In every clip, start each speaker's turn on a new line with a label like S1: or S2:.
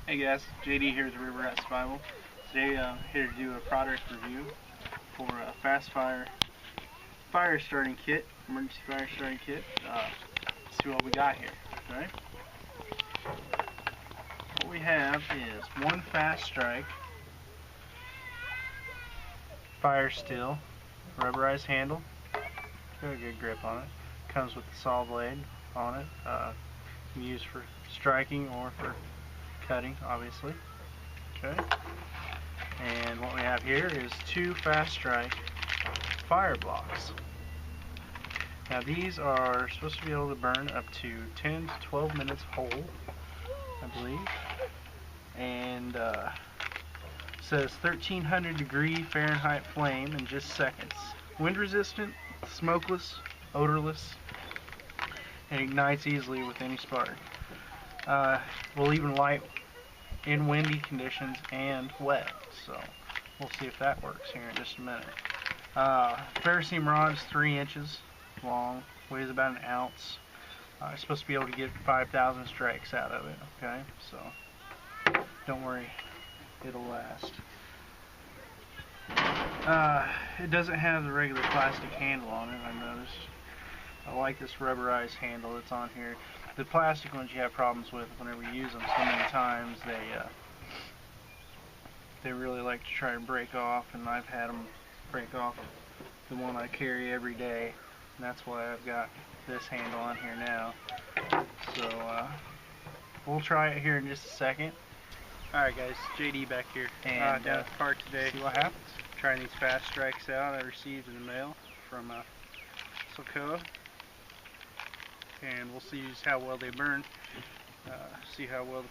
S1: Hey guys, JD here at River Rat Survival. Today here to do a product review for a FastFire fire starting kit, emergency fire starting kit. Let's see what we got here. Okay. What we have is one FastStrike fire steel, rubberized handle, got a good grip on it. Comes with the saw blade on it. You can use for striking or for cutting, obviously. Okay. And what we have here is two FastStrike fire blocks. Now these are supposed to be able to burn up to 10 to 12 minutes whole, I believe. And says 1300 degree Fahrenheit flame in just seconds. Wind resistant, smokeless, odorless, and ignites easily with any spark. Will even light in windy conditions and wet, so we'll see if that works here in just a minute. Ferrocene rod is 3 inches long, weighs about an ounce. It's supposed to be able to get 5,000 strikes out of it, okay, so don't worry, it'll last. It doesn't have the regular plastic handle on it, I noticed. I like this rubberized handle that's on here. The plastic ones you have problems with whenever you use them so many times. They really like to try and break off, and I've had them break off the one I carry every day, and that's why I've got this handle on here now. So we'll try it here in just a second. Alright guys, JD back here, and down at the park today. See what happens. Trying these FastStrikes out I received in the mail from Sokoa. And we'll see just how well they burn. See how well the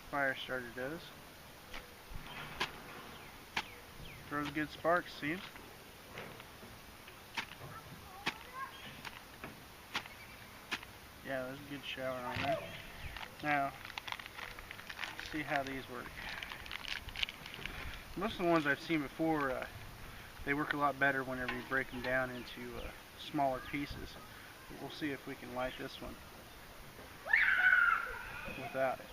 S1: fire starter does. Throws good sparks, seems. Yeah, there's a good shower on there. Now, let's see how these work. Most of the ones I've seen before, they work a lot better whenever you break them down into smaller pieces. We'll see if we can light this one without it.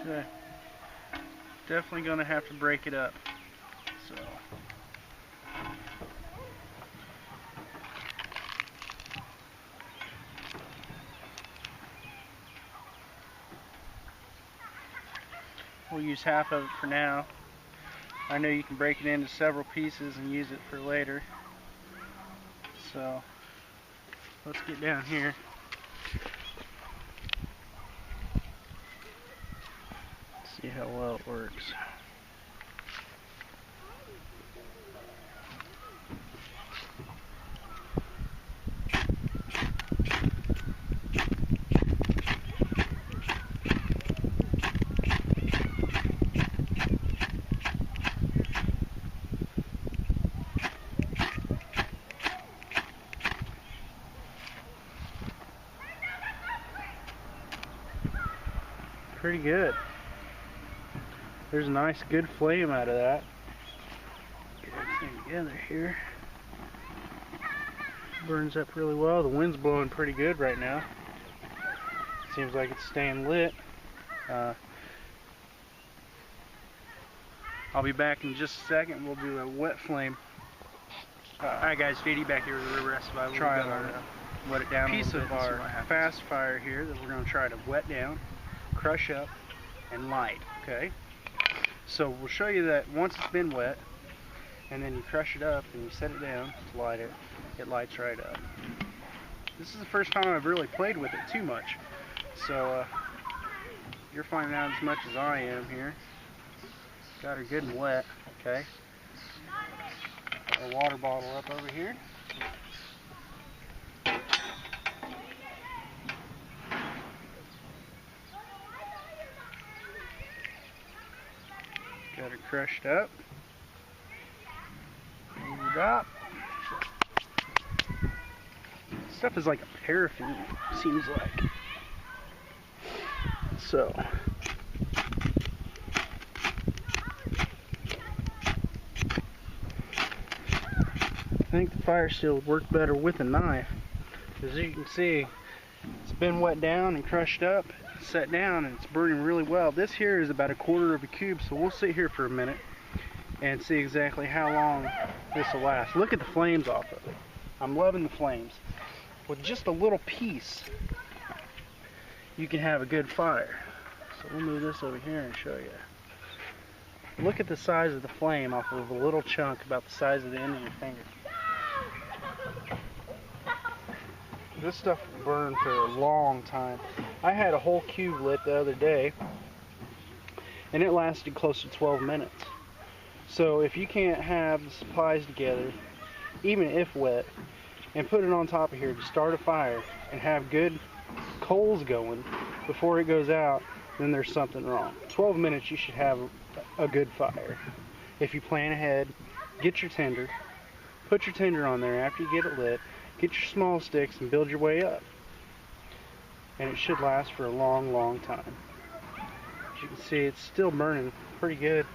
S1: Okay. Definitely going to have to break it up. So. We'll use half of it for now. I know you can break it into several pieces and use it for later. So let's get down here. See how well it works. Pretty good. There's a nice good flame out of that. Get everything together here. Burns up really well. The wind's blowing pretty good right now. Seems like it's staying lit. I'll be back in just a second. We'll do a wet flame. Alright guys, JD back here with the River Rat Survival. Try our wet it down piece of our FastFire here that we're going to try to wet down, crush up, and light. Okay, so we'll show you that once it's been wet, and then you crush it up and you set it down to light it. It lights right up. This is the first time I've really played with it too much, so you're finding out as much as I am here. Got her good and wet. Okay, got a water bottle up over here. Got her crushed up. Moved up. Stuff is like a paraffin, seems like. So think the fire still would work better with a knife. As you can see, it's been wet down and crushed up, set down, and it's burning really well. This here is about 1/4 of a cube, so we'll sit here for a minute and see exactly how long this will last. Look at the flames off of it. I'm loving the flames. With just a little piece, you can have a good fire. So we'll move this over here and show you. Look at the size of the flame off of a little chunk about the size of the end of your finger. This stuff will burn for a long time. I had a whole cube lit the other day, and it lasted close to 12 minutes. So if you can't have the supplies together, even if wet, and put it on top of here to start a fire and have good coals going before it goes out, then there's something wrong. 12 minutes you should have a good fire. If you plan ahead, get your tinder, put your tinder on there after you get it lit, get your small sticks and build your way up. And it should last for a long, long time. As you can see, it's still burning pretty good.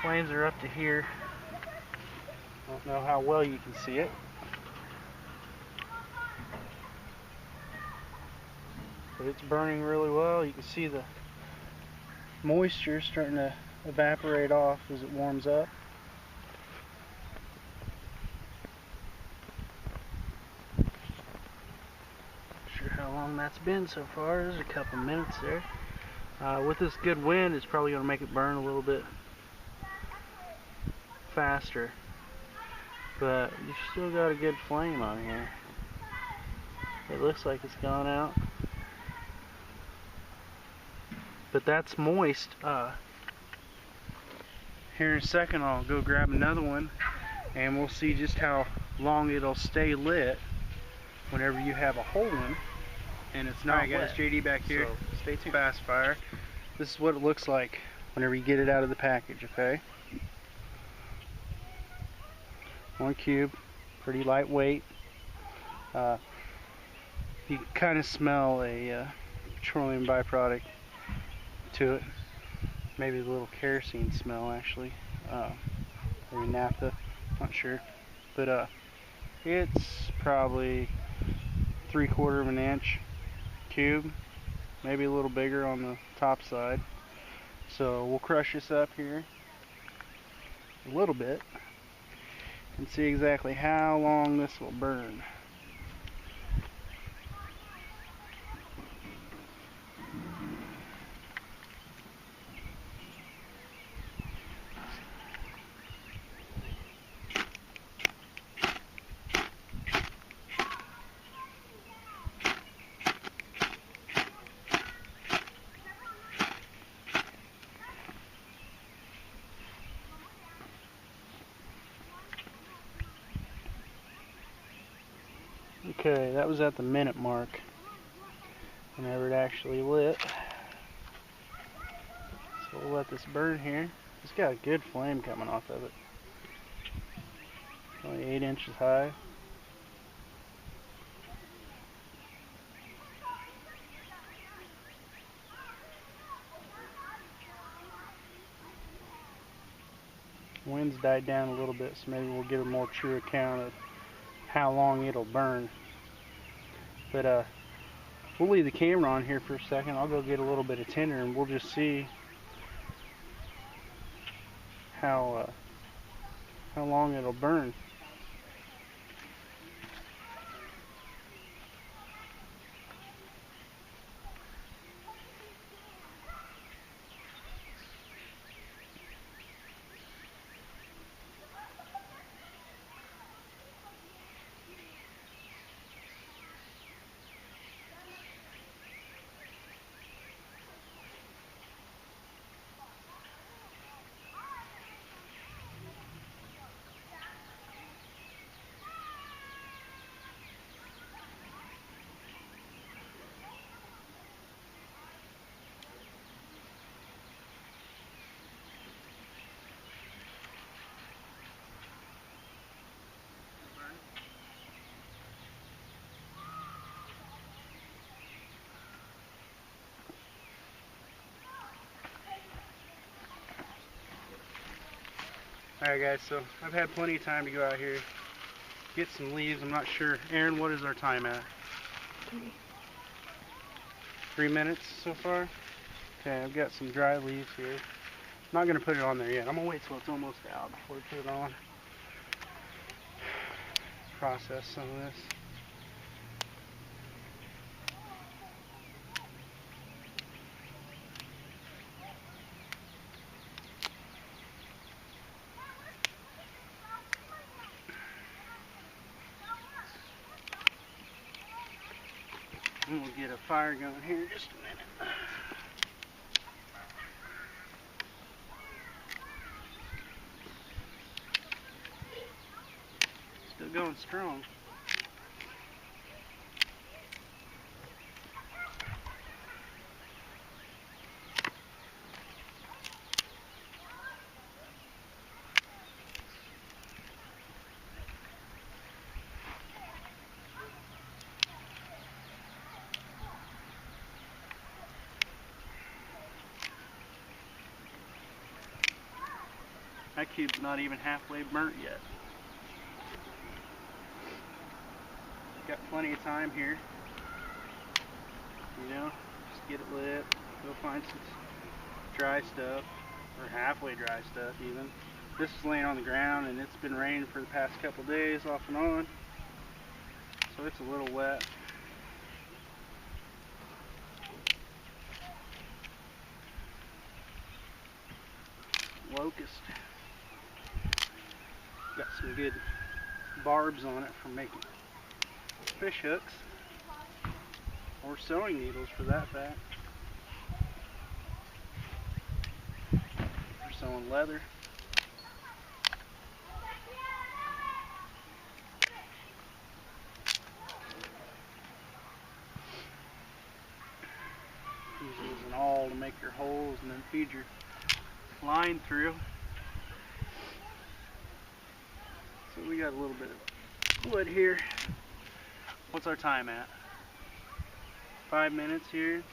S1: Flames are up to here. I don't know how well you can see it. But it's burning really well. You can see the moisture starting to evaporate off as it warms up. Not sure how long that's been so far. There's a couple minutes there. With this good wind, it's probably going to make it burn a little bit faster. But you've still got a good flame on here. It looks like it's gone out. But that's moist. Here in a second I'll go grab another one and we'll see just how long it'll stay lit whenever you have a whole one and it's not wet.
S2: Guys, JD back here.
S1: So stay tuned. FastFire. This is what it looks like whenever you get it out of the package, okay? 1 cube, pretty lightweight. You can kind of smell a petroleum byproduct to it. Maybe a little kerosene smell actually. Maybe naphtha, not sure. But it's probably 3/4 of an inch cube, maybe a little bigger on the top side. So we'll crush this up here a little bit and see exactly how long this will burn. Okay, that was at the minute mark whenever it actually lit. So we'll let this burn here. It's got a good flame coming off of it. Only 8 inches high. Wind's died down a little bit, so maybe we'll get a more true account of how long it'll burn. But we'll leave the camera on here for a second. I'll go get a little bit of tinder and we'll just see how long it'll burn. Alright guys, so I've had plenty of time to go out here get some leaves. I'm not sure. Aaron, what is our time at? 3 minutes so far? Okay, I've got some dry leaves here. I'm not going to put it on there yet. I'm going to wait till it's almost out before we put it on. Process some of this. And we'll get a fire going here in just a minute. Still going strong. That cube's not even halfway burnt yet. Got plenty of time here. You know, just get it lit. Go find some dry stuff, or halfway dry stuff even. This is laying on the ground and it's been raining for the past couple days off and on. So it's a little wet. Locust. Got some good barbs on it for making fish hooks, or sewing needles for that fact, for sewing leather. Use an awl to make your holes and then feed your line through. So we got a little bit of wood here. What's our time at? 5 minutes here.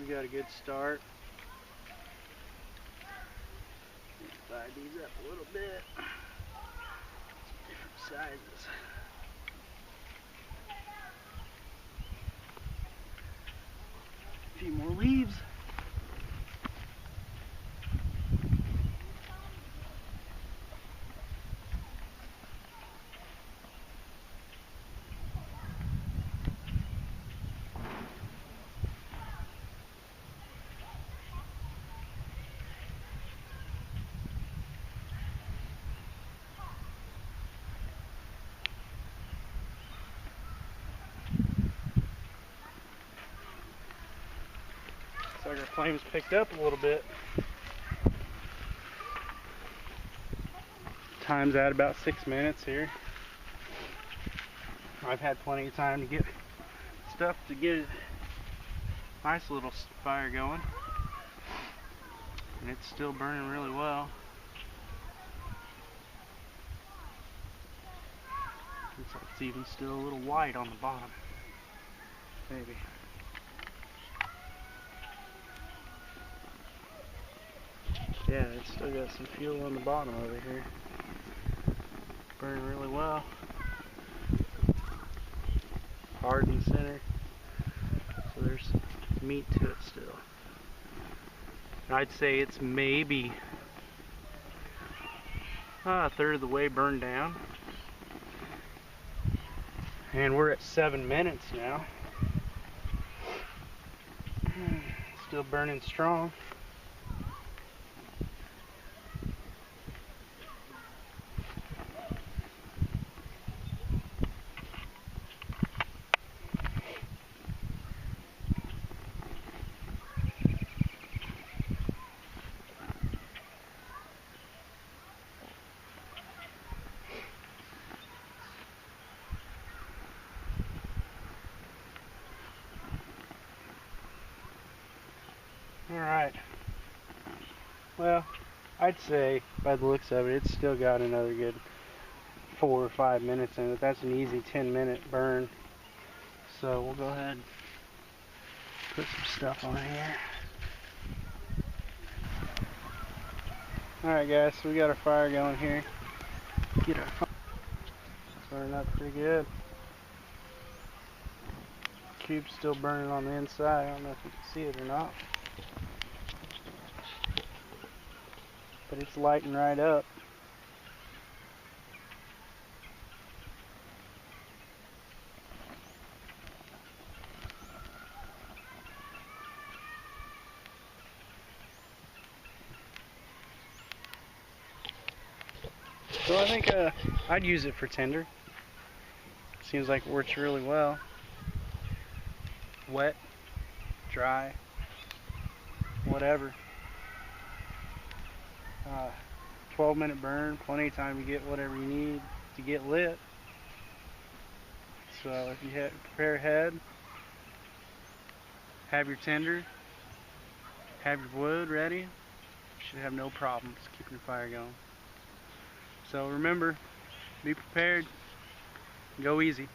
S1: We got a good start. Divide these up a little bit. Different sizes. A few more leaves. Looks like our flames picked up a little bit. Time's at about 6 minutes here. I've had plenty of time to get stuff to get a nice little fire going. And it's still burning really well. Looks like it's even still a little white on the bottom. Maybe. Yeah, it's still got some fuel on the bottom over here. Burning really well. Hard in the center. So there's meat to it still. I'd say it's maybe a third of the way burned down. And we're at 7 minutes now. Still burning strong. Alright, well, I'd say by the looks of it, it's still got another good 4 or 5 minutes in it. That's an easy 10-minute burn. So we'll go ahead and put some stuff on here. Alright guys, so we got our fire going here. Get our burning up pretty good. Cube's still burning on the inside. I don't know if you can see it or not, but it's lighting right up. So I think I'd use it for tinder. Seems like it works really well. Wet, dry, whatever. 12-minute burn, plenty of time to get whatever you need to get lit. So if you prepare ahead, have your tinder, have your wood ready, you should have no problems keeping your fire going. So remember, be prepared, go easy.